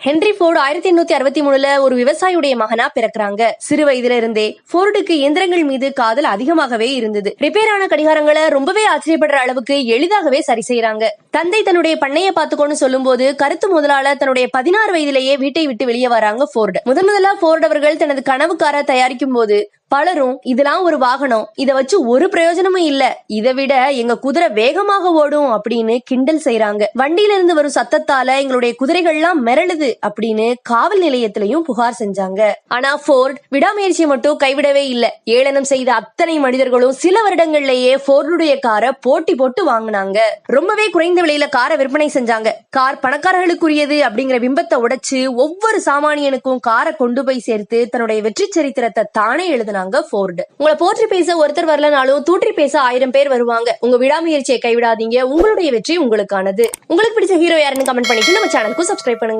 Henry Ford 1863 ஒரு விவசாயியுடைய மகனா பிறக்கிறாங்க. சிறு வயதுல இருந்தே ஃபோர்டுக்கு இயந்திரங்கள் மீது காதல் அதிகமாகவே இருந்தது. ரிப்பேர் ஆன கடிகாரங்களை ரொம்பவே ஆச்சரியப்படுற அளவுக்கு எளிதாகவே சரி செய்யறாங்க. தந்தை தன்னுடைய பண்ணைய பாத்துக்கோன்னு சொல்லும் போது கருத்து முதலாள தன்னுடைய 16 வயதிலேயே வீட்டை விட்டு வெளியே வராங்க ஃபோர்டு. முதலா ஃபோர்டு அவர்கள் தனது கனவு காரை தயாரிக்கும் போது பலரும் இதெல்லாம் ஒரு வாகனம், இத வச்சு ஒரு பிரயோஜனமும் இல்ல, இதை விட எங்க குதிரை வேகமாக ஓடும் அப்படின்னு கிண்டல் செய்யறாங்க. வண்டியில இருந்து வரும் சத்தத்தால எங்களுடைய குதிரைகள்லாம் மிரளுது அப்படின்னு காவல் நிலையத்திலையும் புகார் செஞ்சாங்க. ஆனா ஃபோர்டு விடாமுயற்சியை மட்டும் கைவிடவே இல்ல. ஏளனம் செய்த அத்தனை மனிதர்களும் சில வருடங்கள்லயே ஃபோர்டுடைய காரை போட்டி போட்டு வாங்கினாங்க. ரொம்பவே குறைந்த விலையில காரை விற்பனை செஞ்சாங்க. கார் பணக்காரர்களுக்குரியது அப்படிங்கிற பிம்பத்தை உடைச்சு ஒவ்வொரு சாமானியனுக்கும் காரை கொண்டு போய் சேர்த்து தன்னுடைய வெற்றி சரித்திரத்தை தானே எழுதினாங்க ஃபோர்டு. உங்களை போற்றி பேச ஒருத்தர் வரலனாலும் தூற்றி பேச 1000 பேர் வருவாங்க. உங்க விடாமுயற்சியை கைவிடாதீங்க. உங்களுடைய வெற்றி உங்களுக்கானது. உங்களுக்கு பிடிச்ச ஹீரோ யாருன்னு கமெண்ட் பண்ணிட்டு நம்ம சேனலுக்கு சப்ஸ்கிரைப் பண்ணுங்க.